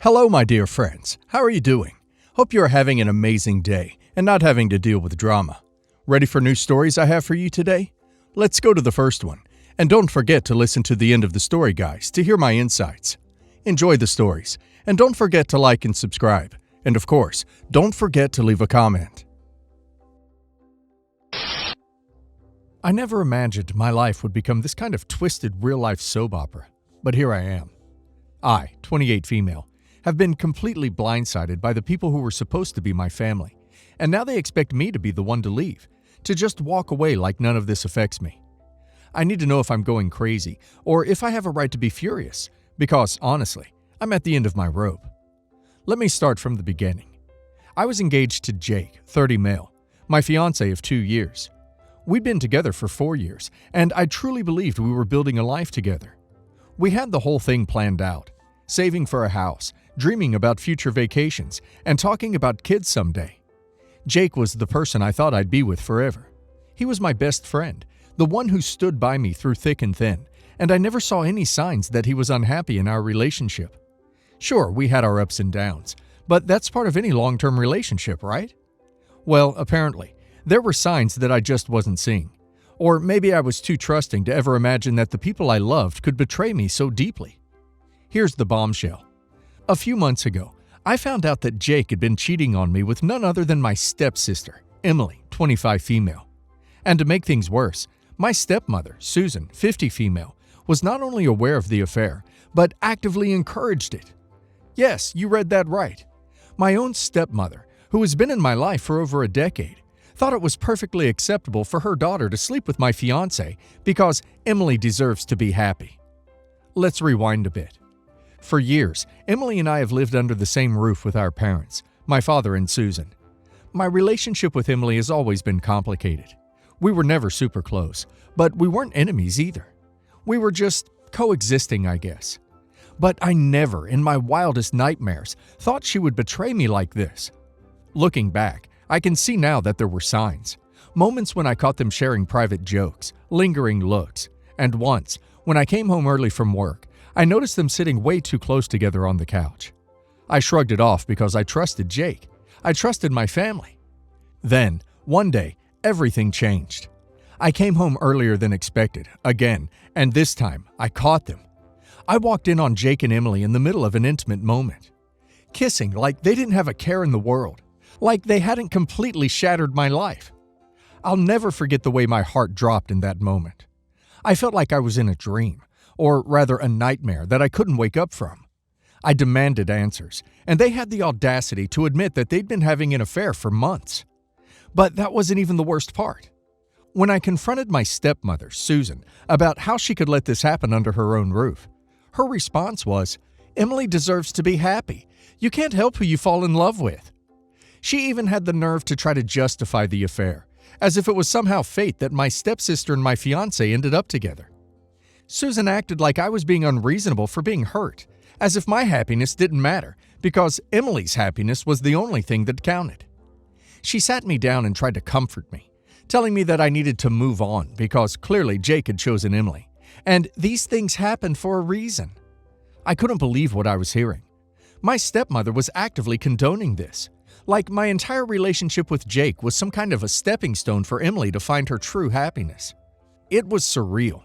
Hello, my dear friends. How are you doing? Hope you are having an amazing day and not having to deal with drama. Ready for new stories I have for you today? Let's go to the first one. And don't forget to listen to the end of the story, guys, to hear my insights. Enjoy the stories, and don't forget to like and subscribe. And of course, don't forget to leave a comment. I never imagined my life would become this kind of twisted real-life soap opera, but here I am. I, 28 female, have been completely blindsided by the people who were supposed to be my family, and now they expect me to be the one to leave, to just walk away like none of this affects me. I need to know if I'm going crazy, or if I have a right to be furious, because, honestly, I'm at the end of my rope. Let me start from the beginning. I was engaged to Jake, 30 male, my fiance of 2 years. We'd been together for 4 years, and I truly believed we were building a life together. We had the whole thing planned out, saving for a house, dreaming about future vacations, and talking about kids someday. Jake was the person I thought I'd be with forever. He was my best friend, the one who stood by me through thick and thin, and I never saw any signs that he was unhappy in our relationship. Sure, we had our ups and downs, but that's part of any long-term relationship, right? Well, apparently, there were signs that I just wasn't seeing. Or maybe I was too trusting to ever imagine that the people I loved could betray me so deeply. Here's the bombshell. A few months ago, I found out that Jake had been cheating on me with none other than my stepsister, Emily, 25 female. And to make things worse, my stepmother, Susan, 50 female, was not only aware of the affair, but actively encouraged it. Yes, you read that right. My own stepmother, who has been in my life for over a decade, thought it was perfectly acceptable for her daughter to sleep with my fiancé because Emily deserves to be happy. Let's rewind a bit. For years, Emily and I have lived under the same roof with our parents, my father and Susan. My relationship with Emily has always been complicated. We were never super close, but we weren't enemies either. We were just coexisting, I guess. But I never, in my wildest nightmares, thought she would betray me like this. Looking back, I can see now that there were signs. Moments when I caught them sharing private jokes, lingering looks, and once, when I came home early from work, I noticed them sitting way too close together on the couch. I shrugged it off because I trusted Jake. I trusted my family. Then, one day, everything changed. I came home earlier than expected, again, and this time, I caught them. I walked in on Jake and Emily in the middle of an intimate moment, kissing like they didn't have a care in the world, like they hadn't completely shattered my life. I'll never forget the way my heart dropped in that moment. I felt like I was in a dream, or rather a nightmare that I couldn't wake up from. I demanded answers, and they had the audacity to admit that they'd been having an affair for months. But that wasn't even the worst part. When I confronted my stepmother, Susan, about how she could let this happen under her own roof, her response was, "Emily deserves to be happy. You can't help who you fall in love with." She even had the nerve to try to justify the affair, as if it was somehow fate that my stepsister and my fiancé ended up together. Susan acted like I was being unreasonable for being hurt, as if my happiness didn't matter, because Emily's happiness was the only thing that counted. She sat me down and tried to comfort me, telling me that I needed to move on because clearly Jake had chosen Emily, and these things happened for a reason. I couldn't believe what I was hearing. My stepmother was actively condoning this, like my entire relationship with Jake was some kind of a stepping stone for Emily to find her true happiness. It was surreal.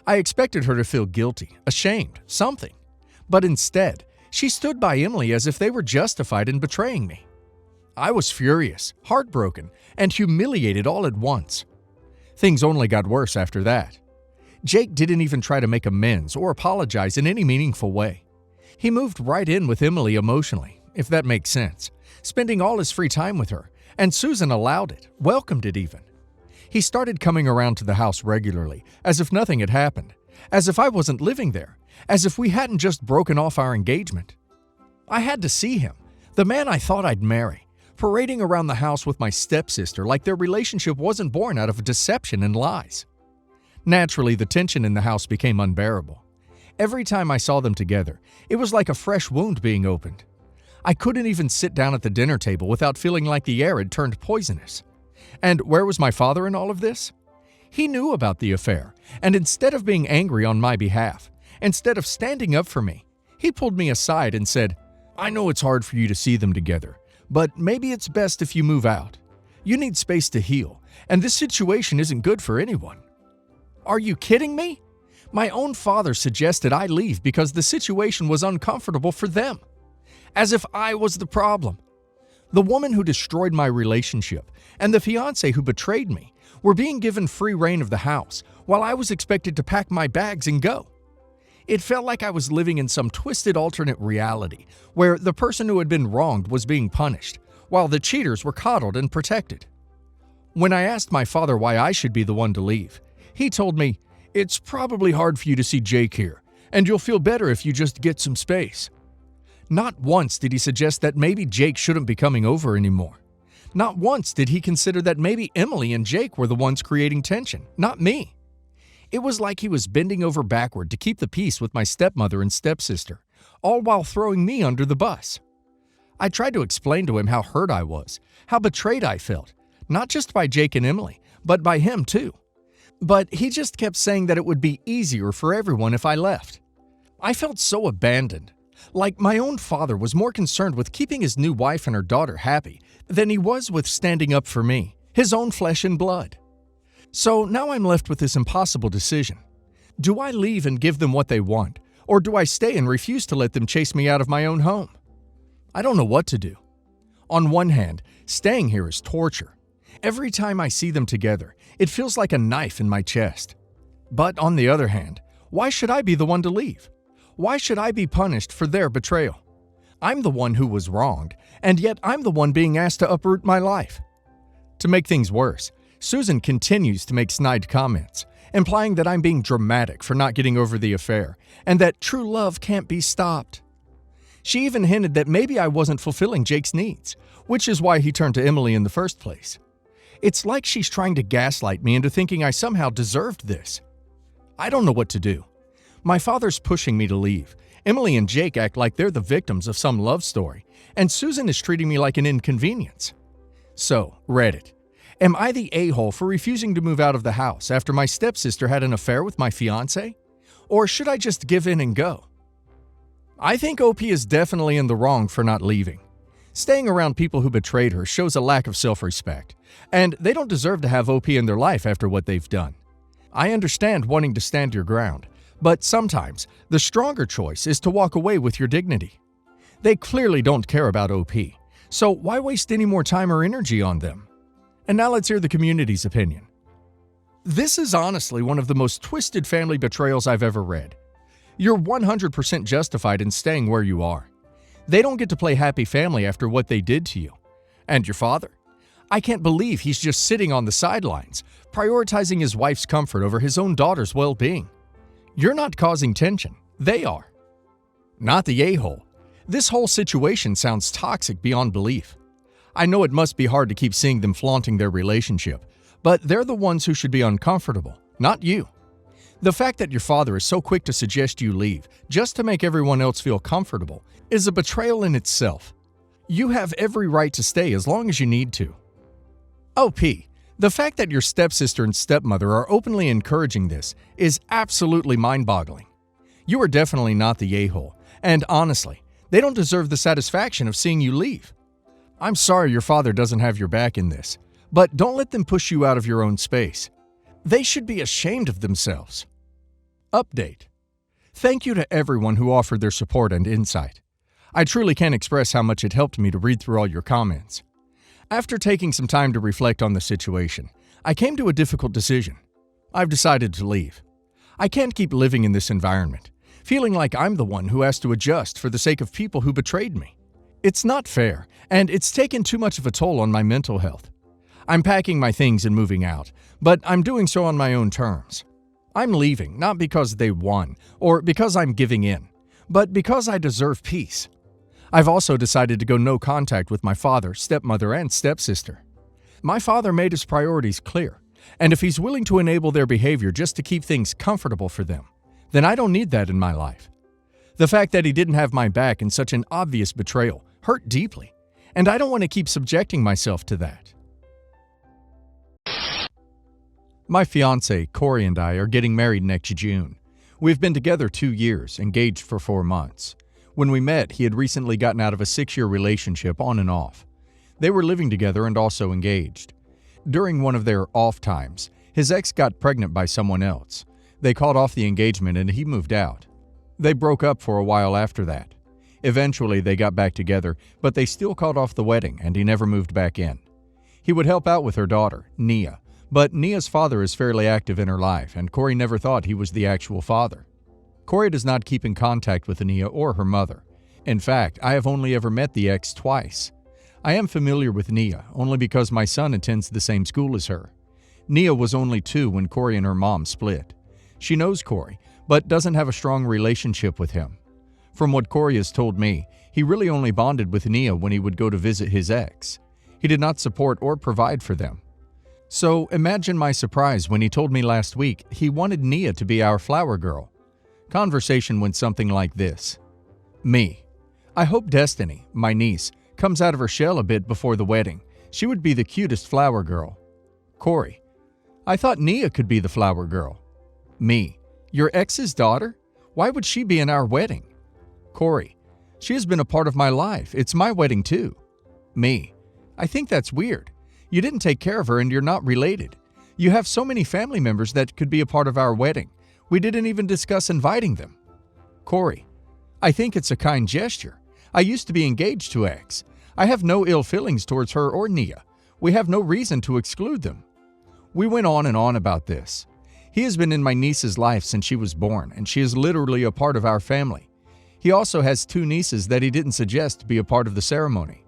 I expected her to feel guilty, ashamed, something. But instead, she stood by Emily as if they were justified in betraying me. I was furious, heartbroken, and humiliated all at once. Things only got worse after that. Jake didn't even try to make amends or apologize in any meaningful way. He moved right in with Emily emotionally, if that makes sense, spending all his free time with her, and Susan allowed it, welcomed it even. He started coming around to the house regularly, as if nothing had happened, as if I wasn't living there, as if we hadn't just broken off our engagement. I had to see him, the man I thought I'd marry, parading around the house with my stepsister like their relationship wasn't born out of deception and lies. Naturally, the tension in the house became unbearable. Every time I saw them together, it was like a fresh wound being opened. I couldn't even sit down at the dinner table without feeling like the air had turned poisonous. And where was my father in all of this? He knew about the affair, and instead of being angry on my behalf, instead of standing up for me, he pulled me aside and said, I know it's hard for you to see them together, but maybe it's best if you move out. You need space to heal, and this situation isn't good for anyone. Are you kidding me? My own father suggested I leave because the situation was uncomfortable for them. As if I was the problem. The woman who destroyed my relationship and the fiance who betrayed me were being given free reign of the house while I was expected to pack my bags and go. It felt like I was living in some twisted alternate reality where the person who had been wronged was being punished, while the cheaters were coddled and protected. When I asked my father why I should be the one to leave, he told me, "It's probably hard for you to see Jake here, and you'll feel better if you just get some space." Not once did he suggest that maybe Jake shouldn't be coming over anymore. Not once did he consider that maybe Emily and Jake were the ones creating tension, not me. It was like he was bending over backward to keep the peace with my stepmother and stepsister, all while throwing me under the bus. I tried to explain to him how hurt I was, how betrayed I felt, not just by Jake and Emily, but by him too. But he just kept saying that it would be easier for everyone if I left. I felt so abandoned, like my own father was more concerned with keeping his new wife and her daughter happy than he was with standing up for me, his own flesh and blood. So now I'm left with this impossible decision. Do I leave and give them what they want, or do I stay and refuse to let them chase me out of my own home? I don't know what to do. On one hand, staying here is torture. Every time I see them together, it feels like a knife in my chest. But on the other hand, why should I be the one to leave? Why should I be punished for their betrayal? I'm the one who was wronged, and yet I'm the one being asked to uproot my life. To make things worse, Susan continues to make snide comments, implying that I'm being dramatic for not getting over the affair, and that true love can't be stopped. She even hinted that maybe I wasn't fulfilling Jake's needs, which is why he turned to Emily in the first place. It's like she's trying to gaslight me into thinking I somehow deserved this. I don't know what to do. My father's pushing me to leave. Emily and Jake act like they're the victims of some love story, and Susan is treating me like an inconvenience. So, Reddit. Am I the a-hole for refusing to move out of the house after my stepsister had an affair with my fiance? Or should I just give in and go? I think OP is definitely in the wrong for not leaving. Staying around people who betrayed her shows a lack of self-respect, and they don't deserve to have OP in their life after what they've done. I understand wanting to stand your ground, but sometimes the stronger choice is to walk away with your dignity. They clearly don't care about OP, so why waste any more time or energy on them? And now let's hear the community's opinion. This is honestly one of the most twisted family betrayals I've ever read. You're 100% justified in staying where you are. They don't get to play happy family after what they did to you. And your father? I can't believe he's just sitting on the sidelines, prioritizing his wife's comfort over his own daughter's well-being. You're not causing tension. They are. Not the a-hole. This whole situation sounds toxic beyond belief. I know it must be hard to keep seeing them flaunting their relationship, but they're the ones who should be uncomfortable, not you. The fact that your father is so quick to suggest you leave just to make everyone else feel comfortable is a betrayal in itself. You have every right to stay as long as you need to. OP, the fact that your stepsister and stepmother are openly encouraging this is absolutely mind-boggling. You are definitely not the a-hole, and honestly, they don't deserve the satisfaction of seeing you leave. I'm sorry your father doesn't have your back in this, but don't let them push you out of your own space. They should be ashamed of themselves. Update. Thank you to everyone who offered their support and insight. I truly can't express how much it helped me to read through all your comments. After taking some time to reflect on the situation, I came to a difficult decision. I've decided to leave. I can't keep living in this environment, feeling like I'm the one who has to adjust for the sake of people who betrayed me. It's not fair, and it's taken too much of a toll on my mental health. I'm packing my things and moving out, but I'm doing so on my own terms. I'm leaving not because they won or because I'm giving in, but because I deserve peace. I've also decided to go no contact with my father, stepmother, and stepsister. My father made his priorities clear, and if he's willing to enable their behavior just to keep things comfortable for them, then I don't need that in my life. The fact that he didn't have my back in such an obvious betrayal hurt deeply, and I don't want to keep subjecting myself to that. My fiance, Corey, and I are getting married next June. We've been together 2 years, engaged for 4 months. When we met, he had recently gotten out of a 6-year relationship on and off. They were living together and also engaged. During one of their off times, his ex got pregnant by someone else. They called off the engagement and he moved out. They broke up for a while after that. Eventually, they got back together, but they still called off the wedding and he never moved back in. He would help out with her daughter, Nia, but Nia's father is fairly active in her life, and Corey never thought he was the actual father. Corey does not keep in contact with Nia or her mother. In fact, I have only ever met the ex twice. I am familiar with Nia only because my son attends the same school as her. Nia was only 2 when Corey and her mom split. She knows Corey, but doesn't have a strong relationship with him. From what Corey has told me, he really only bonded with Nia when he would go to visit his ex. He did not support or provide for them. So imagine my surprise when he told me last week he wanted Nia to be our flower girl. Conversation went something like this. Me: I hope Destiny, my niece, comes out of her shell a bit before the wedding. She would be the cutest flower girl. Corey: I thought Nia could be the flower girl. Me: Your ex's daughter? Why would she be in our wedding? Corey: She has been a part of my life. It's my wedding too. Me: I think that's weird. You didn't take care of her and you're not related. You have so many family members that could be a part of our wedding. We didn't even discuss inviting them. Corey: I think it's a kind gesture. I used to be engaged to ex. I have no ill feelings towards her or Nia. We have no reason to exclude them. We went on and on about this. He has been in my niece's life since she was born, and she is literally a part of our family. He also has 2 nieces that he didn't suggest be a part of the ceremony.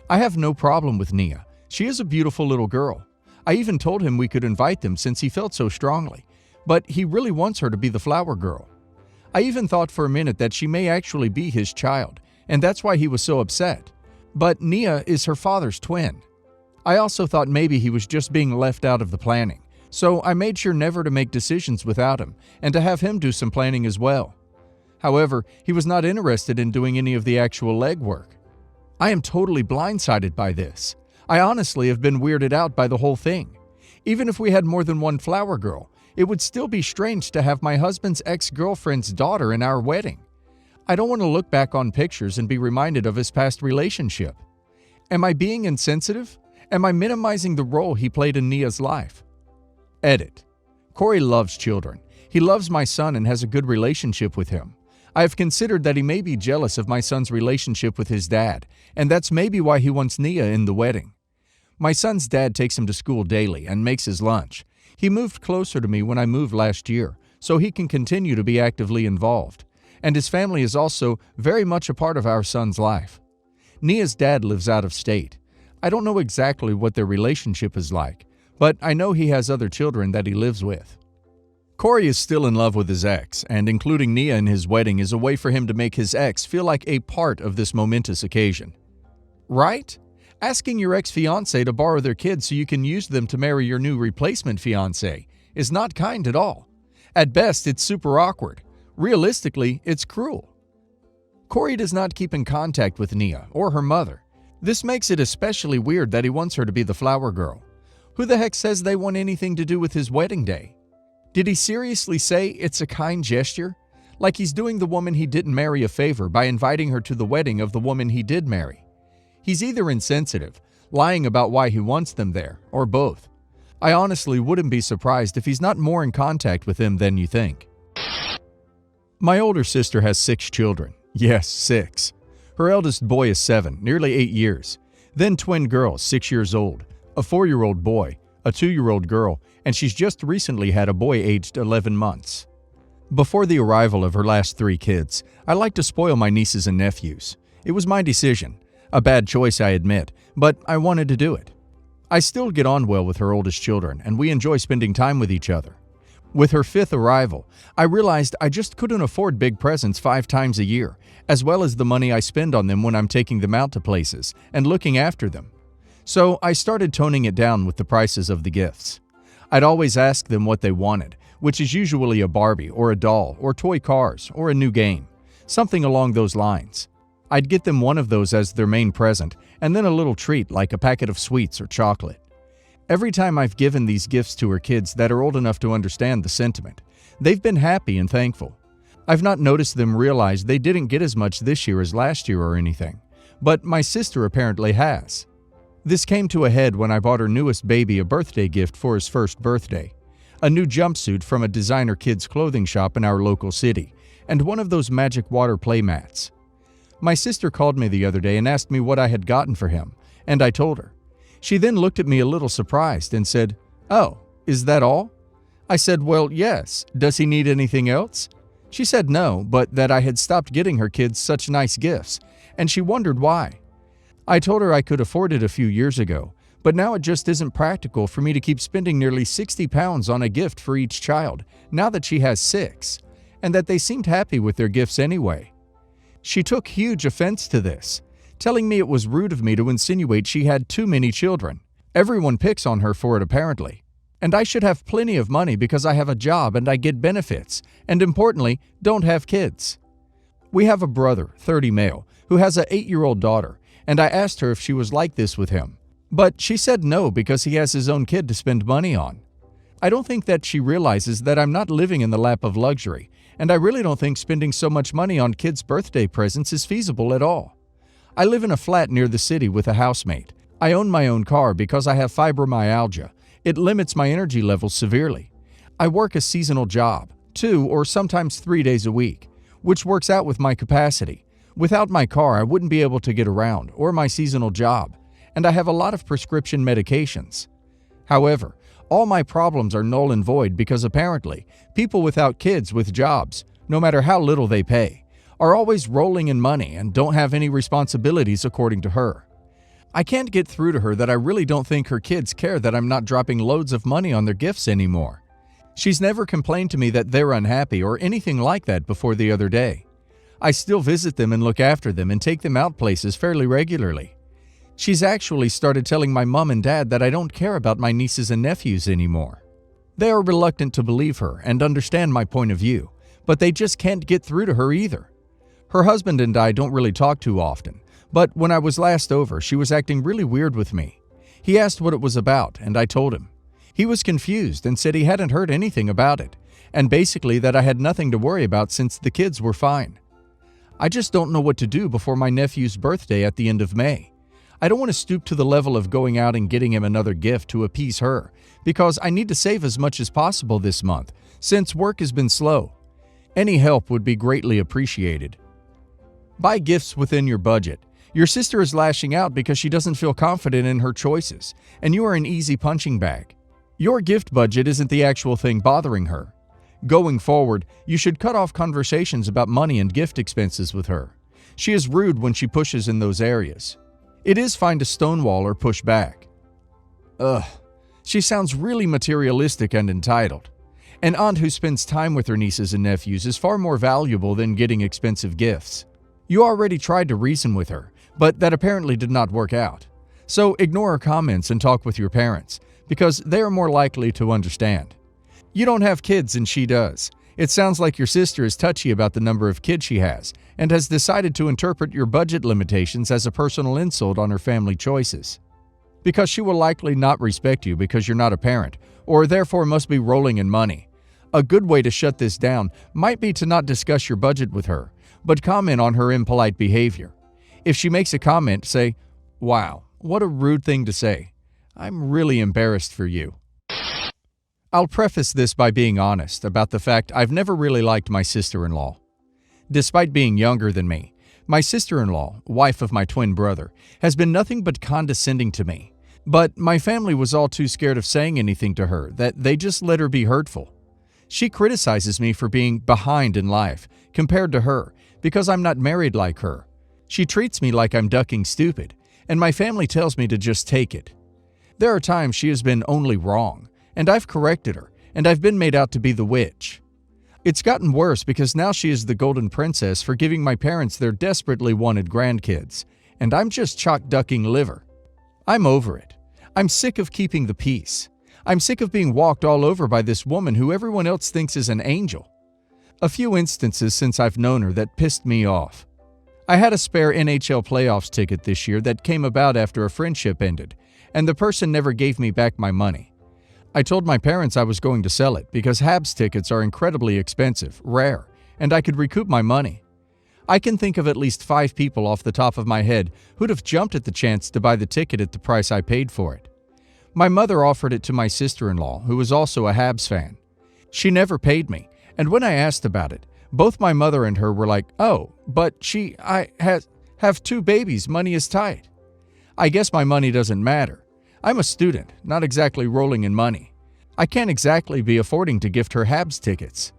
I have no problem with Nia. She is a beautiful little girl. I even told him we could invite them since he felt so strongly, but he really wants her to be the flower girl. I even thought for a minute that she may actually be his child, and that's why he was so upset. But Nia is her father's twin. I also thought maybe he was just being left out of the planning, so I made sure never to make decisions without him and to have him do some planning as well. However, he was not interested in doing any of the actual legwork. I am totally blindsided by this. I honestly have been weirded out by the whole thing. Even if we had more than one flower girl, it would still be strange to have my husband's ex-girlfriend's daughter in our wedding. I don't want to look back on pictures and be reminded of his past relationship. Am I being insensitive? Am I minimizing the role he played in Nia's life? Edit: Corey loves children. He loves my son and has a good relationship with him. I have considered that he may be jealous of my son's relationship with his dad, and that's maybe why he wants Nia in the wedding. My son's dad takes him to school daily and makes his lunch. He moved closer to me when I moved last year, so he can continue to be actively involved. And his family is also very much a part of our son's life. Nia's dad lives out of state. I don't know exactly what their relationship is like, but I know he has other children that he lives with. Corey is still in love with his ex, and including Nia in his wedding is a way for him to make his ex feel like a part of this momentous occasion. Right? Asking your ex-fiance to borrow their kids so you can use them to marry your new replacement fiance is not kind at all. At best, it's super awkward. Realistically, it's cruel. Corey does not keep in contact with Nia or her mother. This makes it especially weird that he wants her to be the flower girl. Who the heck says they want anything to do with his wedding day? Did he seriously say it's a kind gesture? Like he's doing the woman he didn't marry a favor by inviting her to the wedding of the woman he did marry. He's either insensitive, lying about why he wants them there, or both. I honestly wouldn't be surprised if he's not more in contact with them than you think. My older sister has 6 children. Yes, 6. Her eldest boy is 7, nearly 8 years. Then twin girls, 6 years old, a 4-year-old boy, a 2-year-old girl, and she's just recently had a boy aged 11 months. Before the arrival of her last 3 kids, I like to spoil my nieces and nephews. It was my decision. A bad choice, I admit, but I wanted to do it. I still get on well with her oldest children, and we enjoy spending time with each other. With her 5th arrival, I realized I just couldn't afford big presents 5 times a year, as well as the money I spend on them when I'm taking them out to places and looking after them. So I started toning it down with the prices of the gifts. I'd always ask them what they wanted, which is usually a Barbie or a doll or toy cars or a new game, something along those lines. I'd get them one of those as their main present and then a little treat like a packet of sweets or chocolate. Every time I've given these gifts to her kids that are old enough to understand the sentiment, they've been happy and thankful. I've not noticed them realize they didn't get as much this year as last year or anything, but my sister apparently has. This came to a head when I bought her newest baby a birthday gift for his first birthday, a new jumpsuit from a designer kids clothing shop in our local city, and one of those magic water play mats. My sister called me the other day and asked me what I had gotten for him, and I told her. She then looked at me a little surprised and said, "Oh, is that all?" I said, "Well, yes. Does he need anything else?" She said no, but that I had stopped getting her kids such nice gifts, and she wondered why. I told her I could afford it a few years ago, but now it just isn't practical for me to keep spending nearly £60 on a gift for each child, now that she has 6, and that they seemed happy with their gifts anyway. She took huge offense to this, telling me it was rude of me to insinuate she had too many children. Everyone picks on her for it apparently. And I should have plenty of money because I have a job and I get benefits, and importantly, don't have kids. We have a brother, 30 male, who has an 8-year-old daughter, and I asked her if she was like this with him. But she said no because he has his own kid to spend money on. I don't think that she realizes that I'm not living in the lap of luxury, and I really don't think spending so much money on kids' birthday presents is feasible at all. I live in a flat near the city with a housemate. I own my own car because I have fibromyalgia. It limits my energy levels severely. I work a seasonal job, 2 or sometimes 3 days a week, which works out with my capacity. Without my car, I wouldn't be able to get around, or my seasonal job, and I have a lot of prescription medications. However, all my problems are null and void because apparently, people without kids with jobs, no matter how little they pay, are always rolling in money and don't have any responsibilities according to her. I can't get through to her that I really don't think her kids care that I'm not dropping loads of money on their gifts anymore. She's never complained to me that they're unhappy or anything like that before the other day. I still visit them and look after them and take them out places fairly regularly. She's actually started telling my mom and dad that I don't care about my nieces and nephews anymore. They are reluctant to believe her and understand my point of view, but they just can't get through to her either. Her husband and I don't really talk too often, but when I was last over, she was acting really weird with me. He asked what it was about, and I told him. He was confused and said he hadn't heard anything about it, and basically that I had nothing to worry about since the kids were fine. I just don't know what to do before my nephew's birthday at the end of May. I don't want to stoop to the level of going out and getting him another gift to appease her, because I need to save as much as possible this month, since work has been slow. Any help would be greatly appreciated. Buy gifts within your budget. Your sister is lashing out because she doesn't feel confident in her choices, and you are an easy punching bag. Your gift budget isn't the actual thing bothering her. Going forward, you should cut off conversations about money and gift expenses with her. She is rude when she pushes in those areas. It is fine to stonewall or push back. She sounds really materialistic and entitled. An aunt who spends time with her nieces and nephews is far more valuable than getting expensive gifts. You already tried to reason with her, but that apparently did not work out. So ignore her comments and talk with your parents, because they are more likely to understand. You don't have kids and she does. It sounds like your sister is touchy about the number of kids she has and has decided to interpret your budget limitations as a personal insult on her family choices. Because she will likely not respect you because you're not a parent, or therefore must be rolling in money. A good way to shut this down might be to not discuss your budget with her, but comment on her impolite behavior. If she makes a comment, say, "Wow, what a rude thing to say. I'm really embarrassed for you." I'll preface this by being honest about the fact I've never really liked my sister-in-law. Despite being younger than me, my sister-in-law, wife of my twin brother, has been nothing but condescending to me. But my family was all too scared of saying anything to her that they just let her be hurtful. She criticizes me for being behind in life compared to her because I'm not married like her. She treats me like I'm ducking stupid, and my family tells me to just take it. There are times she has been only wrong, and I've corrected her, and I've been made out to be the witch. It's gotten worse because now she is the golden princess for giving my parents their desperately wanted grandkids, and I'm just chalk-ducking liver. I'm over it. I'm sick of keeping the peace. I'm sick of being walked all over by this woman who everyone else thinks is an angel. A few instances since I've known her that pissed me off. I had a spare NHL playoffs ticket this year that came about after a friendship ended, and the person never gave me back my money. I told my parents I was going to sell it because Habs tickets are incredibly expensive, rare, and I could recoup my money. I can think of at least 5 people off the top of my head who'd have jumped at the chance to buy the ticket at the price I paid for it. My mother offered it to my sister-in-law, who was also a Habs fan. She never paid me, and when I asked about it, both my mother and her were like, "Oh, but I have 2 babies, money is tight." I guess my money doesn't matter. I'm a student, not exactly rolling in money. I can't exactly be affording to gift her Habs tickets.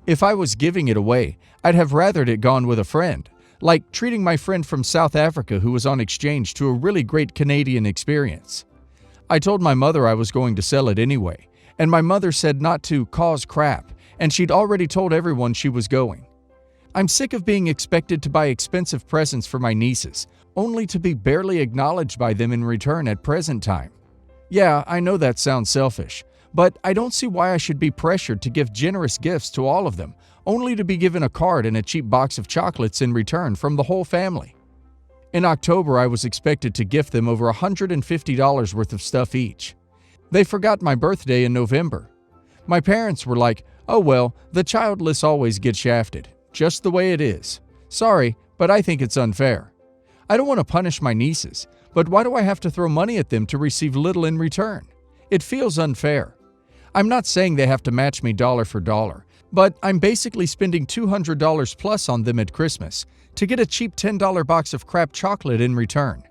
If I was giving it away, I'd have rathered it gone with a friend, like treating my friend from South Africa who was on exchange to a really great Canadian experience. I told my mother I was going to sell it anyway, and my mother said not to cause crap, and she'd already told everyone she was going. I'm sick of being expected to buy expensive presents for my nieces, only to be barely acknowledged by them in return at present time. Yeah, I know that sounds selfish, but I don't see why I should be pressured to give generous gifts to all of them, only to be given a card and a cheap box of chocolates in return from the whole family. In October, I was expected to gift them over $150 worth of stuff each. They forgot my birthday in November. My parents were like, "Oh well, the childless always get shafted. Just the way it is. Sorry, but I think it's unfair. I don't want to punish my nieces, but why do I have to throw money at them to receive little in return? It feels unfair. I'm not saying they have to match me dollar for dollar, but I'm basically spending $200 plus on them at Christmas to get a cheap $10 box of crap chocolate in return.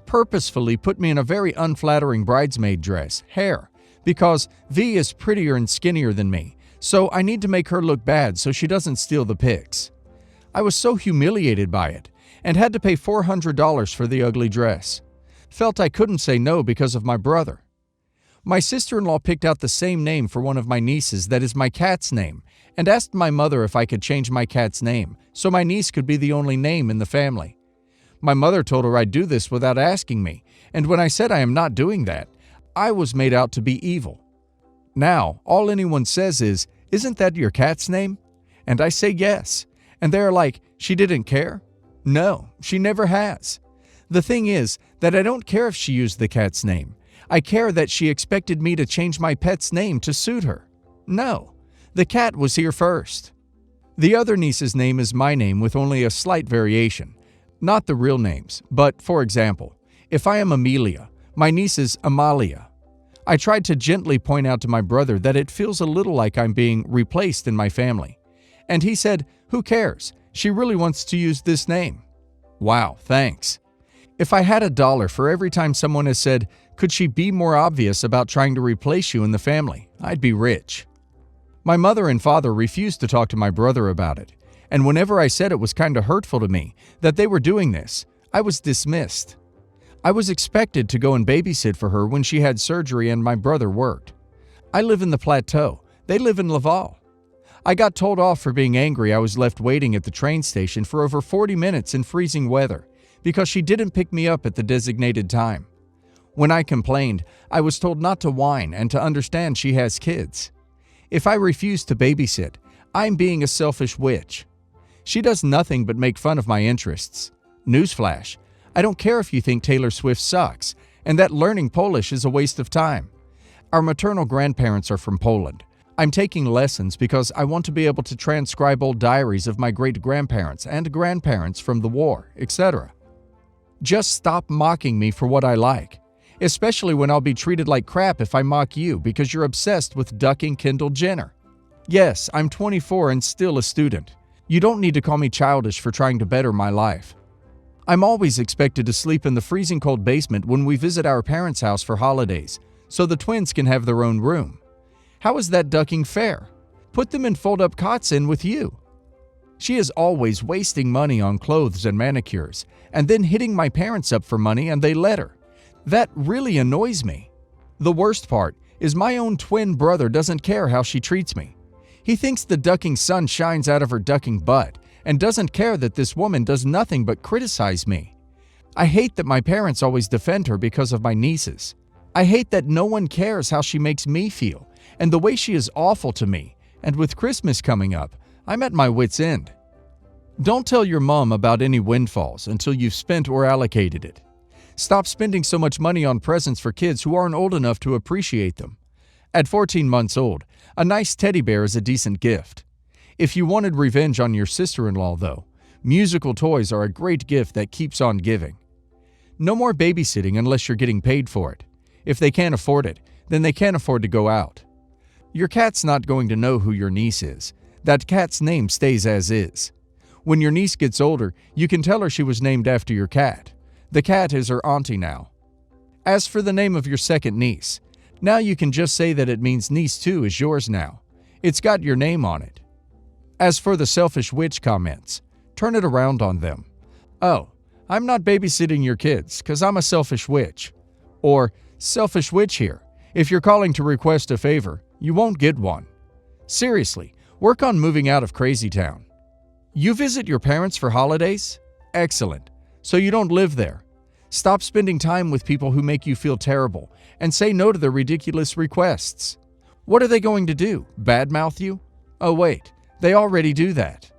Purposefully put me in a very unflattering bridesmaid dress, hair, because V is prettier and skinnier than me, so I need to make her look bad so she doesn't steal the pics. I was so humiliated by it, and had to pay $400 for the ugly dress. Felt I couldn't say no because of my brother. My sister-in-law picked out the same name for one of my nieces that is my cat's name, and asked my mother if I could change my cat's name, so my niece could be the only name in the family. My mother told her I'd do this without asking me, and when I said I am not doing that, I was made out to be evil. Now, all anyone says is, "Isn't that your cat's name?" And I say yes, and they're like, "She didn't care?" No, she never has. The thing is that I don't care if she used the cat's name. I care that she expected me to change my pet's name to suit her. No, the cat was here first. The other niece's name is my name with only a slight variation. Not the real names, but for example, if I am Amelia, my niece is Amalia. I tried to gently point out to my brother that it feels a little like I'm being replaced in my family. And he said, "Who cares? She really wants to use this name." Wow, thanks. If I had $1 for every time someone has said, "Could she be more obvious about trying to replace you in the family?" I'd be rich. My mother and father refused to talk to my brother about it, and whenever I said it was kind of hurtful to me that they were doing this, I was dismissed. I was expected to go and babysit for her when she had surgery and my brother worked. I live in the Plateau. They live in Laval. I got told off for being angry I was left waiting at the train station for over 40 minutes in freezing weather because she didn't pick me up at the designated time. When I complained, I was told not to whine and to understand she has kids. If I refuse to babysit, I'm being a selfish witch. She does nothing but make fun of my interests. Newsflash, I don't care if you think Taylor Swift sucks and that learning Polish is a waste of time. Our maternal grandparents are from Poland. I'm taking lessons because I want to be able to transcribe old diaries of my great-grandparents and grandparents from the war, etc. Just stop mocking me for what I like, especially when I'll be treated like crap if I mock you because you're obsessed with ducking Kendall Jenner. Yes, I'm 24 and still a student. You don't need to call me childish for trying to better my life. I'm always expected to sleep in the freezing cold basement when we visit our parents' house for holidays, so the twins can have their own room. How is that ducking fair? Put them in fold-up cots in with you. She is always wasting money on clothes and manicures, and then hitting my parents up for money and they let her. That really annoys me. The worst part is my own twin brother doesn't care how she treats me. He thinks the ducking sun shines out of her ducking butt and doesn't care that this woman does nothing but criticize me. I hate that my parents always defend her because of my nieces. I hate that no one cares how she makes me feel and the way she is awful to me, and with Christmas coming up, I'm at my wit's end. Don't tell your mom about any windfalls until you've spent or allocated it. Stop spending so much money on presents for kids who aren't old enough to appreciate them. At 14 months old, a nice teddy bear is a decent gift. If you wanted revenge on your sister-in-law, though, musical toys are a great gift that keeps on giving. No more babysitting unless you're getting paid for it. If they can't afford it, then they can't afford to go out. Your cat's not going to know who your niece is. That cat's name stays as is. When your niece gets older, you can tell her she was named after your cat. The cat is her auntie now. As for the name of your second niece, now you can just say that it means niece 2 is yours now. It's got your name on it. As for the selfish witch comments, turn it around on them. Oh, I'm not babysitting your kids because I'm a selfish witch. Or, selfish witch here. If you're calling to request a favor, you won't get one. Seriously, work on moving out of Crazy Town. You visit your parents for holidays? Excellent. So you don't live there. Stop spending time with people who make you feel terrible and say no to their ridiculous requests. What are they going to do? Badmouth you? Oh wait, they already do that.